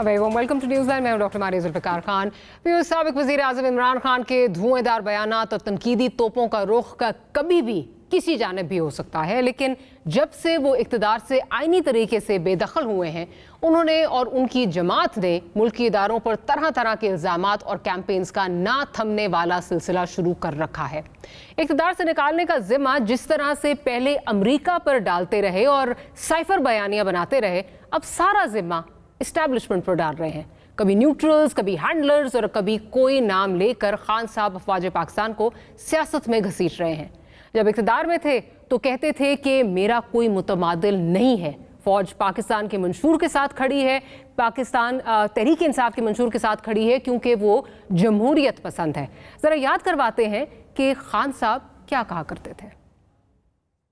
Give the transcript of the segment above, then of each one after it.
Welcome to news line. मैं हूं doctor Maria Zulfikar Khan. साबिक़ वज़ीर आज़म इमरान खान के धुएंधार बयानात और तनकीदी तोपों का रुख का कभी भी किसी जानिब भी हो सकता है, लेकिन जब से वो इक़्तिदार से आईनी तरीके से बेदखल हुए हैं, उन्होंने और उनकी जमात ने मुल्की इदारों पर तरह तरह के इल्ज़ामात और कैंपेन्स का ना थमने वाला सिलसिला शुरू कर रखा है। इक़्तिदार से निकालने का जिम्मा जिस तरह से पहले अमरीका पर डालते रहे और साइफर बयानियाँ बनाते रहे, अब सारा जिम्मा इस्टेब्लिशमेंट पर डाल रहे हैं। कभी न्यूट्रल्स, कभी हैंडलर्स और कभी कोई नाम लेकर खान साहब अफवाज पाकिस्तान को सियासत में घसीट रहे हैं। जब इक़्तिदार में थे तो कहते थे कि मेरा कोई मुतमादिल नहीं है, फौज पाकिस्तान के मंशूर के साथ खड़ी है, पाकिस्तान तहरीक इंसाफ के मंशूर के साथ खड़ी है क्योंकि वो जमहूरियत पसंद है। ज़रा याद करवाते हैं कि खान साहब क्या कहा करते थे।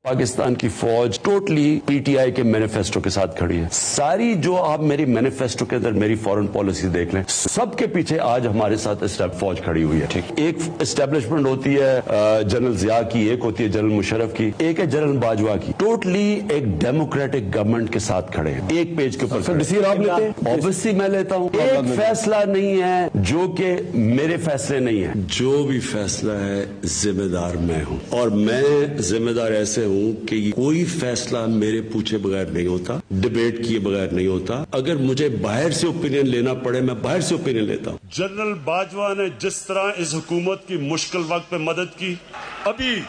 पाकिस्तान की फौज टोटली पीटीआई के मैनिफेस्टो के साथ खड़ी है। सारी जो आप मेरी मैनिफेस्टो के अंदर मेरी फॉरेन पॉलिसी देख लें, सबके पीछे आज हमारे साथ फौज खड़ी हुई है। ठीक, एक एस्टेब्लिशमेंट होती है जनरल जिया की, एक होती है जनरल मुशर्रफ की, एक है जनरल बाजवा की। टोटली एक डेमोक्रेटिक गवर्नमेंट के साथ खड़े हैं। एक पेज के ऊपर डिसीजन आप लेते हैं, ऑब्वियसली मैं लेता हूँ। एक फैसला नहीं है जो कि मेरे फैसले नहीं है। जो भी फैसला है जिम्मेदार मैं हूँ, और मैं जिम्मेदार ऐसे कि कोई फैसला मेरे पूछे बगैर नहीं होता, डिबेट किए बगैर नहीं होता। अगर मुझे बाहर से ओपिनियन लेना पड़े, मैं बाहर से ओपिनियन लेता हूँ। जनरल बाजवा ने जिस तरह इस हुकूमत की मुश्किल वक्त पे मदद की, अभी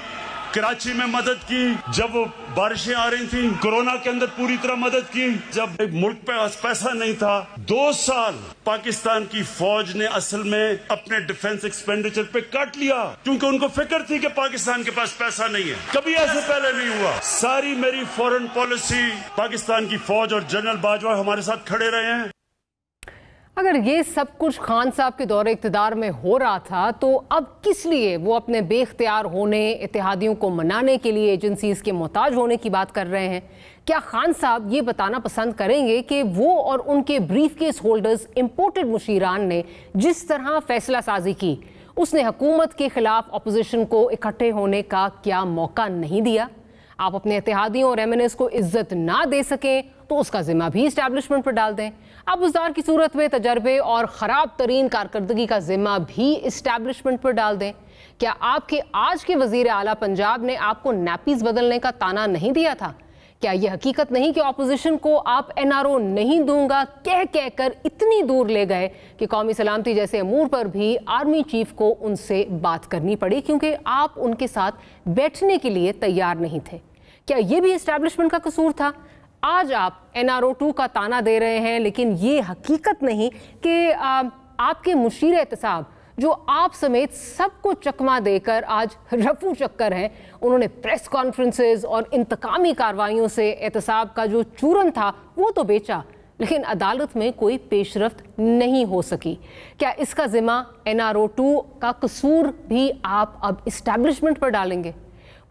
कराची में मदद की, जब बारिशें आ रही थी, कोरोना के अंदर पूरी तरह मदद की, जब मुल्क पे पैसा नहीं था। 2 साल पाकिस्तान की फौज ने असल में अपने डिफेंस एक्सपेंडिचर पे काट लिया क्योंकि उनको फिक्र थी कि पाकिस्तान के पास पैसा नहीं है। कभी ऐसे पहले नहीं हुआ। सारी मेरी फॉरेन पॉलिसी, पाकिस्तान की फौज और जनरल बाजवा हमारे साथ खड़े रहे हैं। अगर ये सब कुछ खान साहब के दौरे इक़्तिदार में हो रहा था तो अब किस लिए वो अपने बेख्तियार होने, इत्तेहादियों को मनाने के लिए एजेंसीज के मोहताज होने की बात कर रहे हैं? क्या खान साहब ये बताना पसंद करेंगे कि वो और उनके ब्रीफ केस होल्डर्स इम्पोर्टेड मुशीरान ने जिस तरह फैसला साजी की, उसने हुकूमत के खिलाफ अपोजिशन को इकट्ठे होने का क्या मौका नहीं दिया? आप अपने इत्तेहादियों और एमएनएस को इज्जत ना दे सकें तो उसका जिम्मा भी इस्टेब्लिशमेंट पर डाल दें। आप बुज़दार की सूरत में तजर्बे और ख़राब तरीन कारकर्दगी का जिम्मा भी इस्टेब्लिशमेंट पर डाल दें। क्या आपके आज के वज़ीर आला पंजाब ने आपको नैपीज़ बदलने का ताना नहीं दिया था? क्या यह हकीकत नहीं कि ऑपोजिशन को आप एनआरओ नहीं दूंगा कह कर इतनी दूर ले गए कि कौमी सलामती जैसे अमूर पर भी आर्मी चीफ को उनसे बात करनी पड़ी क्योंकि आप उनके साथ बैठने के लिए तैयार नहीं थे? क्या यह भी इस्टेब्लिशमेंट का कसूर था? आज आप एनआरओ 2 का ताना दे रहे हैं, लेकिन ये हकीकत नहीं कि आपके मुशीर एहतसाब जो आप समेत सबको चकमा देकर आज रफू चक्कर हैं, उन्होंने प्रेस कॉन्फ्रेंसेस और इंतकामी कार्रवाइयों से एहतसाब का जो चूरन था वो तो बेचा, लेकिन अदालत में कोई पेशरफ्त नहीं हो सकी। क्या इसका जिम्मा एनआरओ 2 का कसूर भी आप अब इस्टेब्लिशमेंट पर डालेंगे?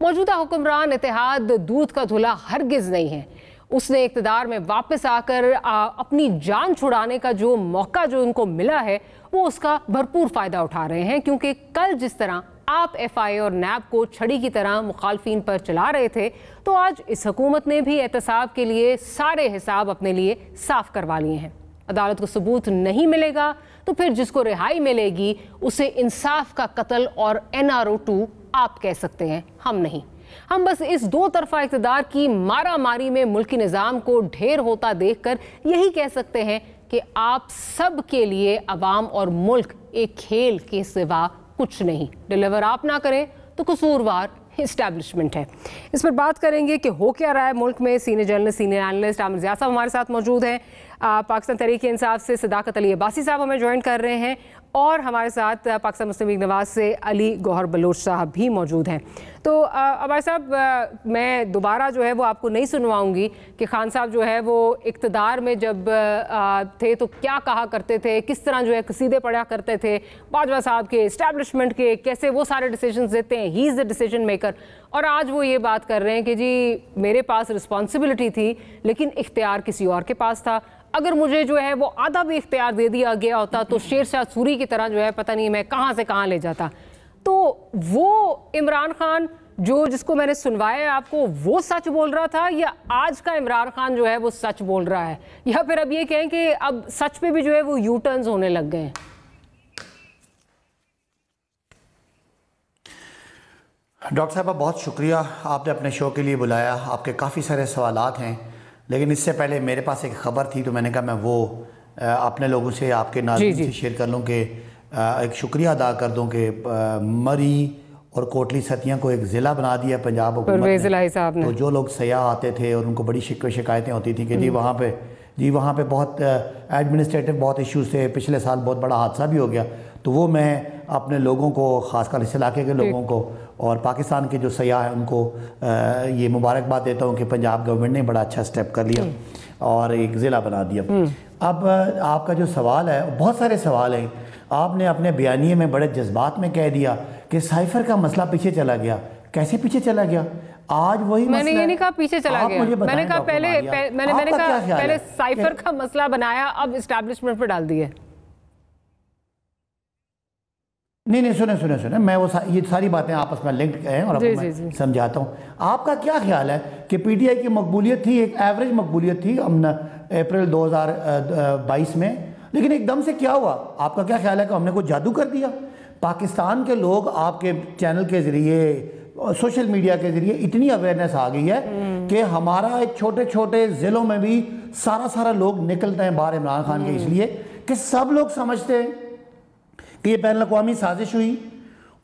मौजूदा हुक्मरान इत्तेहाद दूध का धुला हरगिज़ नहीं है। उसने इक़्तिदार में वापस आकर अपनी जान छुड़ाने का जो मौका जो उनको मिला है वो उसका भरपूर फ़ायदा उठा रहे हैं, क्योंकि कल जिस तरह आप एफआई और नैब को छड़ी की तरह मुखालफिन पर चला रहे थे, तो आज इस हुकूमत ने भी एहतसाब के लिए सारे हिसाब अपने लिए साफ करवा लिए हैं। अदालत को सबूत नहीं मिलेगा तो फिर जिसको रिहाई मिलेगी उसे इंसाफ का कत्ल और एनआरओ 2 आप कह सकते हैं, हम नहीं। हम बस इस 2 तरफा इक़्तिदार की मारा मारी में मुल्की निज़ाम को ढेर होता देखकर यही कह सकते हैं कि आप सब के लिए अवाम और मुल्क एक खेल के सिवा कुछ नहीं। डिलीवर आप ना करें तो कसूरवार इस्टेब्लिशमेंट है। इस पर बात करेंगे कि हो क्या रहा है मुल्क में। Senior journalist, senior analyst Aamir Zia साहब हमारे साथ मौजूद हैं। पाकिस्तान तहरीक इंसाफ से सदाकत अली अब्बासी साहब हमें ज्वाइन कर रहे हैं, और हमारे साथ पाकिस्तान मुस्लिम लीग नवाज से अली गौहर बलोच साहब भी मौजूद हैं। तो अब्बासी साहब, मैं दोबारा जो है वो आपको नहीं सुनवाऊंगी कि खान साहब जो है वो इक़्तिदार में जब थे तो क्या कहा करते थे, किस तरह जो है कसीदे पढ़ा करते थे बाजवा साहब के, इस्टेब्लिशमेंट के, कैसे वो सारे डिसीजंस देते हैं, he is the decision maker, और आज वो ये बात कर रहे हैं कि जी मेरे पास रिस्पॉन्सिबिलिटी थी लेकिन इख्तियार किसी और के पास था। अगर मुझे जो है वो आधा भी इख्तियार दे दिया गया होता तो शेरशाह सूरी की तरह जो है पता नहीं मैं कहाँ से कहाँ ले जाता। तो वो इमरान खान जो जिसको मैंने सुनवाया आपको वो सच बोल रहा था, या आज का इमरान खान जो है वो सच बोल रहा है, या फिर अब ये कहें कि अब सच पे भी जो है वो यू टर्न्स होने लग गए हैं? डॉक्टर साहब बहुत शुक्रिया, आपने अपने शो के लिए बुलाया। आपके काफ़ी सारे सवालात हैं, लेकिन इससे पहले मेरे पास एक ख़बर थी तो मैंने कहा मैं वो अपने लोगों से, आपके नाज़रीन से शेयर कर लूँ कि एक शुक्रिया अदा कर दूँ कि मरी और कोटली सतिया को एक ज़िला बना दिया पंजाब हुकूमत ने। तो जो लोग सयाह आते थे और उनको बड़ी शिकायतें होती थी कि जी वहाँ पे बहुत एडमिनिस्ट्रेटिव बहुत इश्यूज़ थे, पिछले साल बहुत बड़ा हादसा भी हो गया, तो वो मैं अपने लोगों को, ख़ासकर इस इलाके के लोगों को और पाकिस्तान के जो सयाह हैं उनको ये मुबारकबाद देता हूँ कि पंजाब गवर्नमेंट ने बड़ा अच्छा स्टेप कर लिया और एक ज़िला बना दिया। अब आपका जो सवाल है, बहुत सारे सवाल हैं। आपने अपने बयानिए में बड़े जज्बात में कह दिया कि साइफर का मसला पीछे चला गया। कैसे पीछे चला गया? आज वही मैंने ये नहीं कहा पीछे चला गया, मैंने कहा पहले साइफर का मसला बनाया, अब इस्टेब्लिशमेंट पर डाल दिया। नहीं सुने मैं ये सारी बातें आपस में लिंक्ड हैं और आपको मैं समझाता हूँ। आपका क्या ख्याल है कि पीटीआई की मकबूलियत थी, एक एवरेज मकबूलियत थी अप्रैल 2022 में, लेकिन एकदम से क्या हुआ? आपका क्या ख्याल है कि हमने कोई जादू कर दिया? पाकिस्तान के लोग आपके चैनल के ज़रिए, सोशल मीडिया के ज़रिए इतनी अवेयरनेस आ गई है कि हमारा एक छोटे छोटे ज़िलों में भी सारा लोग निकलते हैं बाहर इमरान खान के, इसलिए कि सब लोग समझते हैं कि ये बैनुल-अक़वामी साजिश हुई।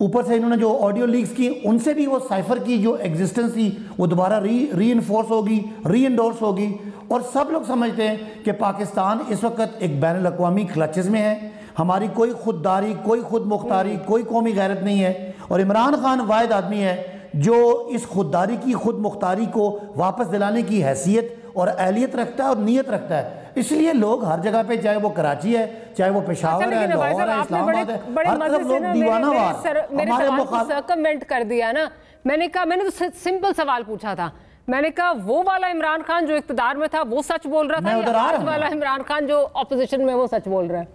ऊपर से इन्होंने जो ऑडियो लीक्स की, उनसे भी वो साइफर की जो एग्जिस्टेंस थी वो दोबारा री इन्फोर्स होगी, री एंडोर्स होगी, और सब लोग समझते हैं कि पाकिस्तान इस वक्त एक बैनुल-अक़वामी क्लचेस में है। हमारी कोई खुददारी, कोई खुद मुख्तारी, कोई कौमी गैरत नहीं है, और इमरान खान वाहिद आदमी है जो इस खुददारी की, खुद मुख्तारी को वापस दिलाने की हैसियत और अहलियत रखता है और नीयत रखता है। इसलिए लोग हर जगह पे, चाहे वो कराची है, चाहे वो पेशावर है, लाहौर है, इस्लामाबाद है, हर तरफ लोग दीवानावार हमारे सर्कमवेंट कर दिया ना। मैंने कहा, मैंने तो सिंपल सवाल पूछा था, मैंने कहा वो वाला इमरान खान जो इख्तिदार में था वो सच बोल रहा था, या आज वाला इमरान खान जो ऑपोजिशन में वो सच बोल रहा है?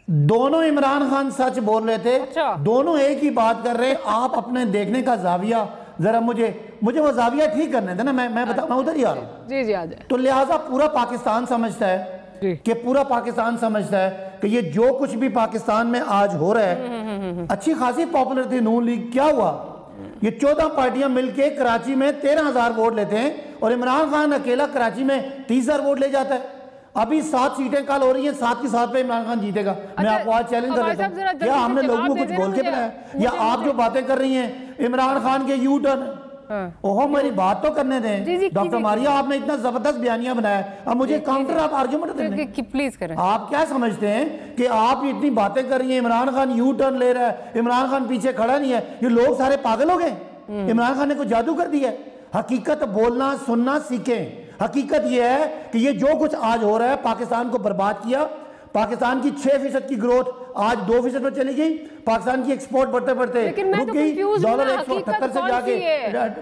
दोनों इमरान खान सच बोल रहे थे। अच्छा। दोनों एक ही बात कर रहे। आप अपने देखने का जाविया जरा मुझे वो जाविया ठीक करने थे ना, मैं उधर ही आ रहा हूँ। जी आ जाए। तो लिहाजा पूरा पाकिस्तान समझता है कि पूरा पाकिस्तान समझता है कि ये जो कुछ भी पाकिस्तान में आज हो रहा है, अच्छी खासी पॉपुलर थी नून लीग, क्या हुआ? ये 14 पार्टियां मिलके कराची में 13,000 वोट लेते हैं और इमरान खान अकेला कराची में 30,000 वोट ले जाता है। अभी 7 सीटें कल हो रही हैं, 7 की 7 पे इमरान खान जीतेगा। मैं आपको आज चैलेंज कर देता हूं, क्या हमने लोगों को कुछ बोल के बनाया? या आप जो बातें कर रही हैं इमरान खान के यू टर्न, ओहो मेरी बात तो करने दें। डॉक्टर मारिया, आपने इतना जबरदस्त बयानिया बनाया, अब मुझे काउंटर आप आर्ग्यूमेंट दें, प्लीज करें। आप क्या समझते हैं कि आप इतनी बातें कर रही हैं, इमरान खान यू टर्न ले रहा है, इमरान खान पीछे खड़ा नहीं है, ये लोग सारे पागल हो गए? इमरान खान ने कोई जादू कर दिया? हकीकत बोलना सुनना सीखें। हकीकत यह है कि ये जो कुछ आज हो रहा है, पाकिस्तान को बर्बाद किया। पाकिस्तान की 6% की ग्रोथ आज 2% पर चली गई। पाकिस्तान की एक्सपोर्ट बढ़ते बढ़ते रुक गई। डॉलर 178 से जाके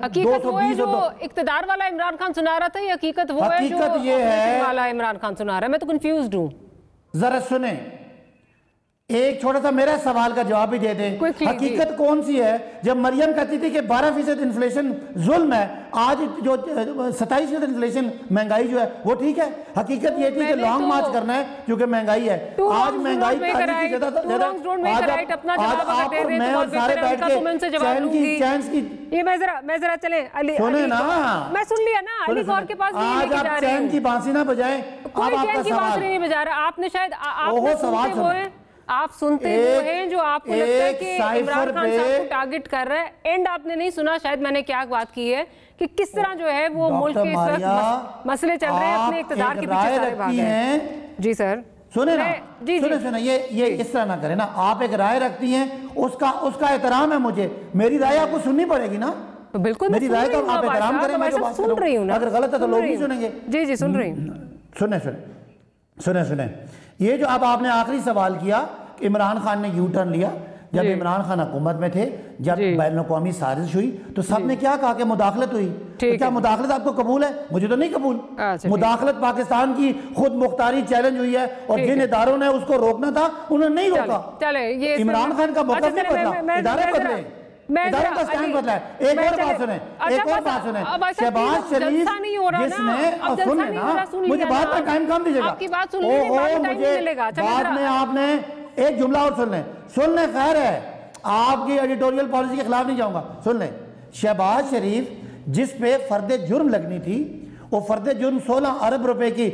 220। इक्तदार वाला इमरान खान सुना रहा था, ये हकीकत वो है जो ये है वाला इमरान खान सुना रहा है? मैं तो कंफ्यूज्ड हूँ। जरा सुने, एक छोटा सा मेरा सवाल का जवाब भी दे दें। हकीकत कौन सी है? जब मरियम कहती थी कि 12% इन्फ्लेशन जुल्म है, आज जो 27% इन्फ्लेशन, महंगाई जो है वो ठीक है। हकीकत ये थी कि लॉन्ग मार्च करना है क्योंकि महंगाई है। आज महंगाई मैं और सारे बैठ के चैन की ये मैं जरा चले सुने ना, मैं सुन लिया ना, अली गौर के पास आज आप चैन की बांसी ना बजाएं। कोई चैन की बांसी नहीं बजा रहा। आपने शायद आप सुनते वो हैं जो आपको लगता है कि इमरान खान साहब को टारगेट कर रहा है। एंड आपने नहीं सुना शायद मैंने क्या बात की है कि किस तरह जो है वो मुल्क के इस वक्त मसले चल रहे हैं, अपने इक़्तिदार के पीछे सारे भाग रहे हैं। जी सर सुने ना, सुने ये इस तरह ना करें ना। आप एक राय रखती हैं, उसका एहतराम है मुझे। मेरी राय आपको सुननी पड़ेगी ना। तो बिल्कुल मेरी राय का आप एहतराम करें। मैं सुन रही हूँ ना, अगर गलत है तो लोग नहीं सुनेंगे। जी सुन रही हूँ। सुने ये जो अब आपने आखिरी सवाल किया कि इमरान खान ने यू टर्न लिया, जब इमरान खान हुकूमत में थे, जब बैनुल-अक़वामी साजिश हुई तो सब ने क्या कहा कि मुदाखलत हुई। तो क्या मुदाखलत आपको कबूल है? मुझे तो नहीं कबूल। मुदाखलत पाकिस्तान की खुद मुख्तारी चैलेंज हुई है और जिन इदारों ने उसको रोकना था उन्होंने नहीं रोका। चले ये इमरान खान का मौका नहीं बदला, इदारे बदले। इदारों का स्टैंड बदला है। एक और बात सुने, शहबाज शरीफ जिसने, सुन लेना, मुझे बात का टाइम कम दीजिएगा, आपकी बात सुन लीजिए, बाद में आपने एक जुमला और सुन लें, खैर है, आपकी एडिटोरियल पॉलिसी के खिलाफ नहीं जाऊंगा, सुन लें। शहबाज शरीफ जिस पे फर्द जुर्म लगनी थी, वो फर्द जुर्म 16 अरब रुपए की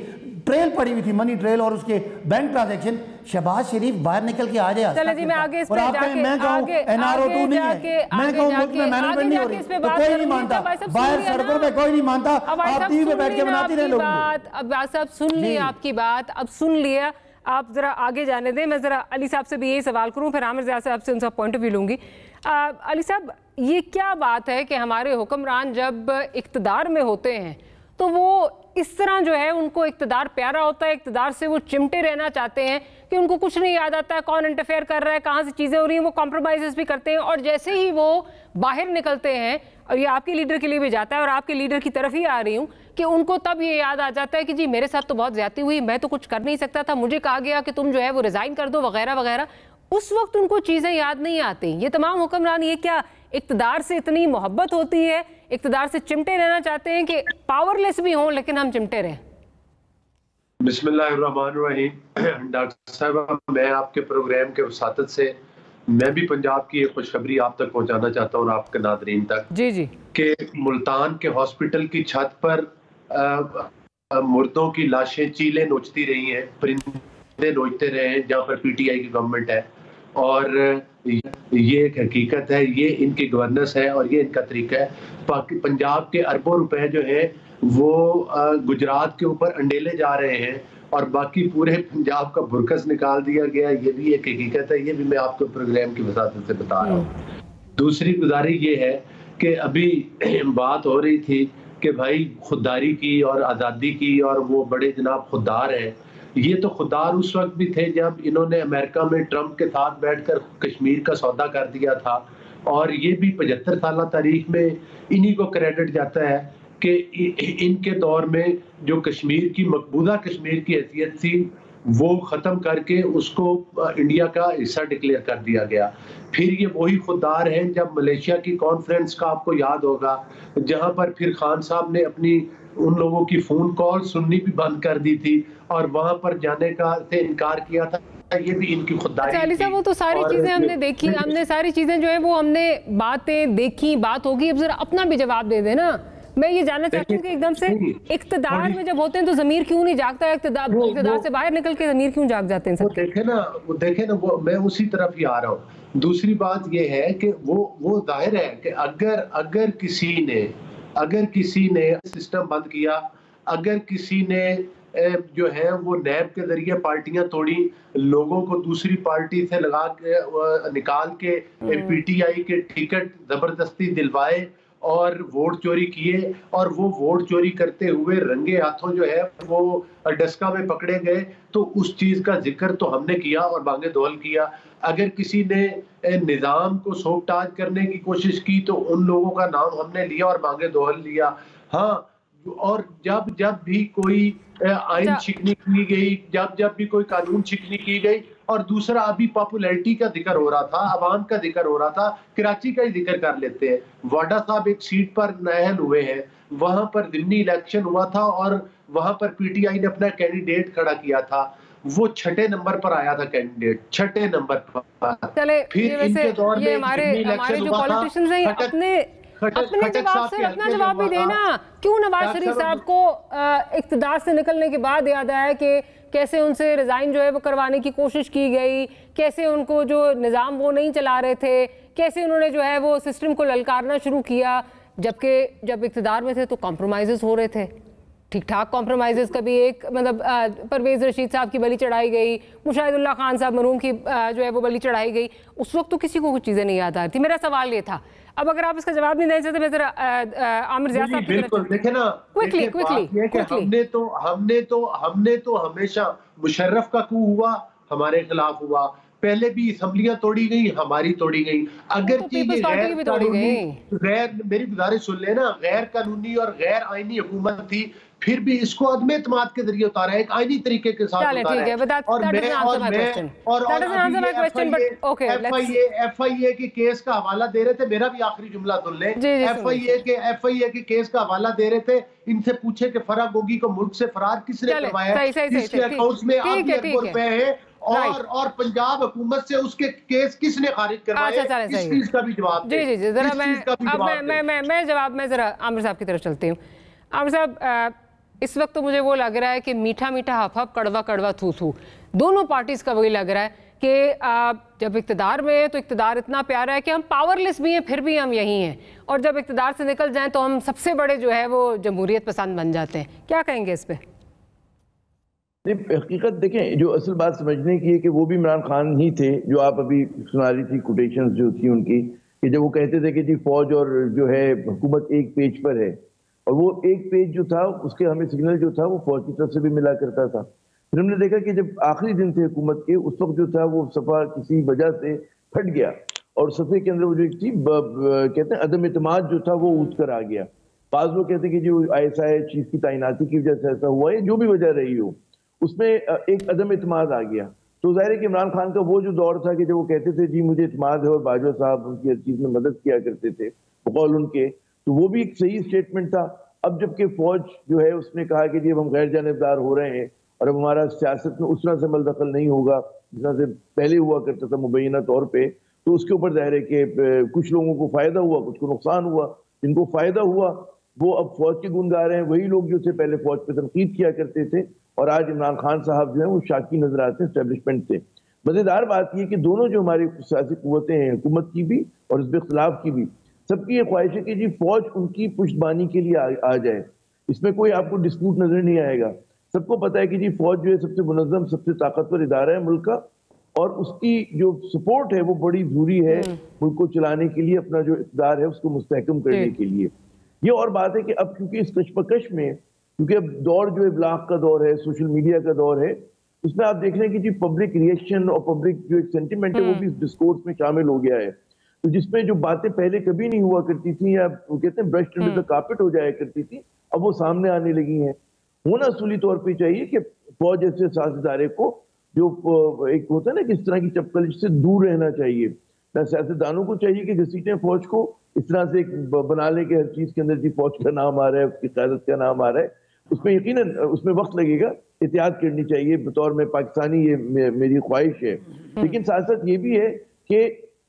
ट्रेल पड़ी हुई थी, मनी ट्रेल और उसके बैंक ट्रांजैक्शन, शहबाज शरीफ बाहर निकल के आ जाए। चलो जी, मैं आगे इस पे जाके मैं कहूं NRO2 नहीं है, मैं कहूं मुल्क में मैनेजमेंट नहीं हो रही, तो कोई नहीं मानता, बाहर सड़कों पे कोई नहीं मानता, आप टीवी पे बैठ के बनाती रहे लोगों को। अब साहब सुन लिया आपकी बात, अब सुन लिया, आप जरा आगे जाने दें। मैं जरा अली साहब से भी यही सवाल करूं, फिर आमिर ज़िया साहब से उनका पॉइंट ऑफ व्यू लूंगी। अली साहब, ये क्या बात है कि हमारे हुक्मरान जब इक़्तिदार में होते हैं तो वो इस तरह जो है उनको इक़्तिदार प्यारा होता है, इक़्तिदार से वो चिमटे रहना चाहते हैं कि उनको कुछ नहीं याद आता है कौन इंटरफेयर कर रहा है, कहाँ से चीज़ें हो रही हैं, वो कॉम्प्रोमाइज़ भी करते हैं, और जैसे ही वो बाहर निकलते हैं, और ये आपके लीडर के लिए भी जाता है और आपके लीडर की तरफ ही आ रही हूँ, कि उनको तब ये याद आ जाता है कि जी मेरे साथ तो बहुत ज़्यादती हुई, मैं तो कुछ कर नहीं सकता था, मुझे कहा गया कि तुम जो है वो रिज़ाइन कर दो वगैरह वगैरह। उस वक्त उनको चीज़ें याद नहीं आती। ये तमाम हुक्मरान, ये क्या इक़्तिदार से इतनी मोहब्बत होती है, इक़्तिदार से चिमटे रहना चाहते हैं कि पावरलेस भी हों लेकिन हम चिमटे रहें? बिस्मिल्लाहिर्रहमानिर्रहीम। डॉक्टर साहब, मैं आपके प्रोग्राम के वसातत से मैं भी पंजाब की एक खुशखबरी आप तक पहुंचाना चाहता हूँ और आपके नादरीन तक। जी जी। कि मुल्तान के हॉस्पिटल की छत पर मुर्दों की लाशें चीलें नोचती रही हैं, परिंदे नोचते रहे हैं जहाँ पर PTI की गवर्नमेंट है, और ये एक हकीकत है, ये इनकी गवर्नेंस है और ये इनका तरीका है। पंजाब के अरबों रुपए जो है वो गुजरात के ऊपर अंडेले जा रहे हैं और बाकी पूरे पंजाब का बुरकस निकाल दिया गया, ये भी एक हकीकत है, ये भी मैं आपको प्रोग्राम की वसातत से बता रहा हूँ। दूसरी गुजारिश ये है कि अभी बात हो रही थी कि भाई खुददारी की और आज़ादी की, और वो बड़े जनाब खुददार हैं। ये तो खुददार उस वक्त भी थे जब इन्होंने अमेरिका में ट्रंप के साथ बैठकर कश्मीर का सौदा कर दिया था, और ये भी 75 साल तारीख में इन्हीं को क्रेडिट जाता है कि इनके दौर में जो कश्मीर की मकबूजा कश्मीर की हैसियत थी वो ख़त्म करके उसको इंडिया का हिस्सा डिक्लेयर कर दिया गया। फिर ये वही खुददार हैं जब मलेशिया की कॉन्फ्रेंस का आपको याद होगा, जहां पर फिर खान साहब ने अपनी उन लोगों की फ़ोन कॉल सुननी भी बंद कर दी थी और वहां पर जाने का से इनकार किया था। ये भी इनकी खुददारी। अली साहब, वो तो सारी चीज़ें हमने देखी, हमने सारी चीज़ें जो है वो हमने बातें देखी, बात होगी। अब जरा अपना भी जवाब दे देना। मैं ये जानना चाहती हूँ कि एकदम से इक़्तिदार में जब होते हैं तो ज़मीर क्यों नहीं जागता है, इक़्तिदार से बाहर निकल के ज़मीर क्यों जाग जाते हैं? वो देखे ना वो मैं उसी तरफ ही आ रहा हूँ। दूसरी बात ये है कि वो जाहिर है कि अगर किसी ने सिस्टम बंद किया, अगर किसी ने जो है वो नैब के जरिए पार्टियां तोड़ी, लोगों को दूसरी पार्टी से लगा के निकाल के PTI के टिकट जबरदस्ती दिलवाए और वोट चोरी किए, और वो वोट चोरी करते हुए रंगे हाथों जो है वो डस्का में पकड़े गए, तो उस चीज का जिक्र तो हमने किया और बांगे दोहल किया। अगर किसी ने निजाम को सोकताज करने की कोशिश की तो उन लोगों का नाम हमने लिया और बांगे दोहल लिया। हाँ, और जब भी कोई आइन शिकनी की गई, जब भी कोई कानून शिकनी की गई, और दूसरा अभी पॉपुलैरिटी का जिक्र हो रहा था, अवाम का जिक्र हो रहा था, कराची का ही जिक्र कर लेते हैं। वाडा साहब एक सीट पर नाअहल हुए हैं, वहां पर ज़िमनी इलेक्शन हुआ था और वहां पर PTI ने अपना कैंडिडेट खड़ा किया था, वो 6ठे नंबर पर आया था कैंडिडेट, 6ठे नंबर पर। फिर इनके दौर में हमारे जो पॉलिटिशियंस हैं अपने जवाब से अपना जवाब भी देना। क्यों नवाज शरीफ साहब को इक़्तिदार से निकलने के बाद याद आया कि कैसे उनसे रिजाइन जो है वो करवाने की कोशिश की गई, कैसे उनको जो निज़ाम वो नहीं चला रहे थे, कैसे उन्होंने जो है वो सिस्टम को ललकारना शुरू किया, जबकि जब इक़्तिदार में थे तो कॉम्प्रोमाइज़ हो रहे थे, ठीक ठाक कॉम्प्रोमाइज़। कभी एक मतलब परवेज़ रशीद साहब की बलि चढ़ाई गई, मुशाहिदुल्लाह खान साहब मरहूम की जो है वो बलि चढ़ाई गई, उस वक्त तो किसी को कुछ चीज़ें नहीं याद आ रही थी। मेरा सवाल ये था। अब अगर आप इसका जवाब नहीं देना चाहते, मैं जरा आमिर ज़िया साहब की तरफ देखे ना, हमने तो हमेशा मुशर्रफ का कू हुआ हमारे खिलाफ हुआ, पहले भी असम्बलियां तोड़ी गई, हमारी तोड़ी गई। अगर तो पीपल्स पार्टी की भी तोड़ी गई। मेरी गुजारिश सुन लेना, गैर कानूनी और गैर आईनी हुकूमत थी, फिर भी इसको अदम एतमाद के जरिए उतारा है, एक आईनी तरीके के साथ उतारा है। FIA के केस का हवाला दे रहे थे, मेरा भी आखिरी जुमला सुन ले। FIA के केस का हवाला दे रहे थे, इनसे पूछे कि फराह गोगी को मुल्क से फरार किसने करवाया, किसके अकाउंट्स में ₹8 रुपए है, और पंजाब हुकूमत से उसके केस किसने खारिज करवाए, इस चीज का भी जवाब। जी जरा मैं जरा आमिर साहब की तरफ चलती हूँ। आमिर साहब, इस वक्त तो मुझे वो लग रहा है कि मीठा मीठा हफ हफ, कड़वा कड़वा थू थू, दोनों पार्टीज का वही लग रहा है कि जब इक्तदार में है तो इक्तदार इतना प्यारा है कि हम पावरलेस भी हैं फिर भी हम यही हैं, और जब इक्तदार से निकल जाएं तो हम सबसे बड़े जो है वो जमहूरियत पसंद बन जाते हैं। क्या कहेंगे इस पे? हकीकत देखें, जो असल बात समझने की है कि वो भी इमरान खान ही थे, जो आप अभी सुना रही थी कोटेशंस जो थी उनकी, कि जब वो कहते थे कि जी फौज और जो है हुकूमत एक पेज पर है, और वो एक पेज जो था उसके हमें सिग्नल जो था वो फौज की तरफ से भी मिला करता था। फिर हमने देखा कि जब आखिरी दिन थे हुकूमत के, उस वक्त जो था वो सफा किसी वजह से फट गया, और सफे के अंदर वो जो एक थी कहते हैं अदम इत्मीनान जो था वो उठ कर आ गया। बाज़ लोग कहते हैं कि जो ISI चीफ की तैनाती की वजह से ऐसा हुआ है, जो भी वजह रही हो, उसमें एक अदम इत्मीनान आ गया। तो जाहिर है कि इमरान खान का वो जो दौर था कि जब वो कहते थे जी मुझे इत्मीनान है, और बाजवा साहब उनकी हर चीज में मदद किया करते थे बकौल उनके, तो वो भी एक सही स्टेटमेंट था। अब जबकि फौज जो है उसने कहा कि जी अब हम गैर जानिबदार हो रहे हैं, और अब हमारा सियासत में उस तरह से मलदखल नहीं होगा जिस तरह से पहले हुआ करता था मुबैना तौर पे, तो उसके ऊपर जाहिर है कि कुछ लोगों को फायदा हुआ, कुछ को नुकसान हुआ। जिनको फायदा हुआ वो अब फौज के गुण गा रहे हैं, वही लोग जो थे पहले फौज पे तनकीद किया करते थे, और आज इमरान खान साहब जो है वो शाकी नजर आते हैं एस्टेब्लिशमेंट से। मजेदार बात यह कि दोनों जो हमारी सियासी कुव्वतें हैं, हुकूमत की भी और इस इख्तिलाफ की भी, सबकी ये ख्वाहिश है कि जी फौज उनकी पुष्टबानी के लिए आ जाए। इसमें कोई आपको डिस्प्यूट नजर नहीं आएगा। सबको पता है कि जी फौज जो है सबसे मुनज़्ज़म, सबसे ताकतवर इदारा है मुल्क का, और उसकी जो सपोर्ट है वो बड़ी जरूरी है मुल्क को चलाने के लिए, अपना जो इक़्तिदार है उसको मुस्तहकम करने के लिए। ये और बात है कि अब क्योंकि इस कशमकश में, क्योंकि अब दौर जो है ब्लॉग का दौर है, सोशल मीडिया का दौर है, उसमें आप देख रहे हैं कि जी पब्लिक रिएक्शन और पब्लिक जो एक सेंटिमेंट है वो भी इस डिस्कोर्स में शामिल हो गया है। तो जिसमें जो बातें पहले कभी नहीं हुआ करती थी, या वो कहते हैं ब्रश्ड अंडर द कार्पेट हो जाया करती थी, अब वो सामने आने लगी हैं। होना असूली तौर पे चाहिए कि फौज जैसे साथ इदारे को जो एक होता है ना कि इस तरह की चपकलिश से दूर रहना चाहिए। सियासतदानों को चाहिए कि घसीटें फौज को, इस तरह से बना लें कि हर चीज के अंदर जी फौज का नाम आ रहा है, उसकी क़यादत का नाम आ रहा है। उसमें यकीनन उसमें वक्त लगेगा, एहतियात करनी चाहिए, बतौर में पाकिस्तानी ये मेरी ख्वाहिश है। लेकिन साथ साथ ये भी है कि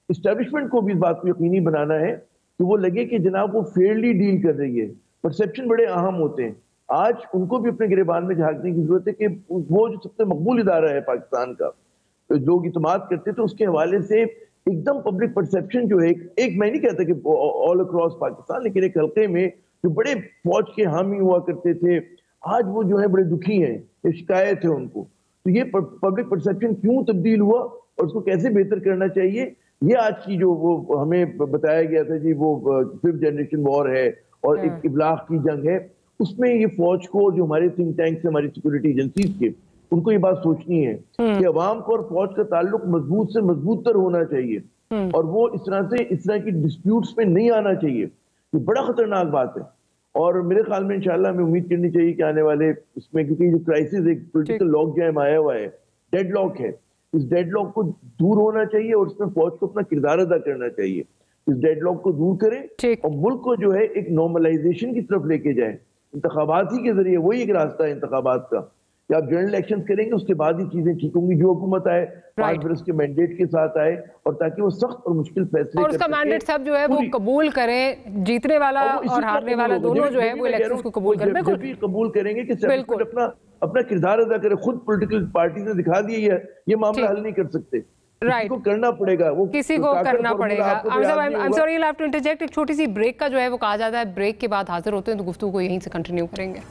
इस्टेब्लिशमेंट को भी इस बात को यकीनी बनाना है कि वो लगे कि जनाब वो फेयरली डील कर रही है। परसेप्शन बड़े अहम होते हैं, आज उनको भी अपने गिरेबान में झांकने की जरूरत है कि वो जो सबसे मकबूल इदारा है पाकिस्तान का, तो लोग इत्मीनान करते थे, उसके हवाले से एकदम पब्लिक परसेप्शन जो है, एक मैं नहीं कहता कि ऑल अक्रॉस पाकिस्तान, लेकिन एक हल्के में जो बड़े फौज के हामी हुआ करते थे, आज वो जो है बड़े दुखी हैं, ये शिकायत है उनको। तो ये पब्लिक परसेप्शन क्यों तब्दील हुआ और उसको कैसे बेहतर करना चाहिए, ये आज की जो वो हमें बताया गया था जी वो 5th जनरेशन वॉर है और एक इब्लाग की जंग है, उसमें ये फौज को, जो हमारे थिंक टैंक से, हमारी सिक्योरिटी एजेंसीज के, उनको ये बात सोचनी है कि अवाम को और फौज का ताल्लुक मजबूत से मजबूत तर होना चाहिए, और वो इस तरह की डिस्प्यूट्स में नहीं आना चाहिए। ये बड़ा खतरनाक बात है, और मेरे ख्याल में इंशाल्लाह हमें उम्मीद करनी चाहिए कि आने वाले इसमें, क्योंकि जो क्राइसिस एक पॉलिटिकल लॉक जैम आया हुआ है, डेडलॉक है, इस डेडलॉक को दूर होना चाहिए और इसमें फौज को अपना किरदार अदा करना चाहिए। इस डेडलॉक को दूर करें और मुल्क को जो है एक नॉर्मलाइजेशन की तरफ लेके जाए। इंतखाबात ही के जरिए, वही एक रास्ता है इंतखाबात का, कि आप जनरल इलेक्शन करेंगे, उसके बाद ही चीजें ठीक होंगी। जो हुकूमत आए 5 बरस के मैंडेट के साथ आए, और ताकि वो सख्त और मुश्किल फैसले, और उसका मैंडेट सब जो है वो कबूल करें, जीतने वाला और हारने वाला दोनों जो है वो इलेक्शंस को कबूल करें। बिल्कुल कबूल करेंगे कि अपना किरदार अदा करे। खुद पॉलिटिकल पार्टी ने दिखा दिया है ये मामला हल नहीं कर सकते, किसी को करना पड़ेगा, वो किसी को करना पड़ेगा। I'm sorry, you'll have to interject। एक छोटी सी ब्रेक का जो है वो कहा जाता है, ब्रेक के बाद हाजिर होते हैं, तो गुफ्तगू को यहीं से कंटिन्यू करेंगे।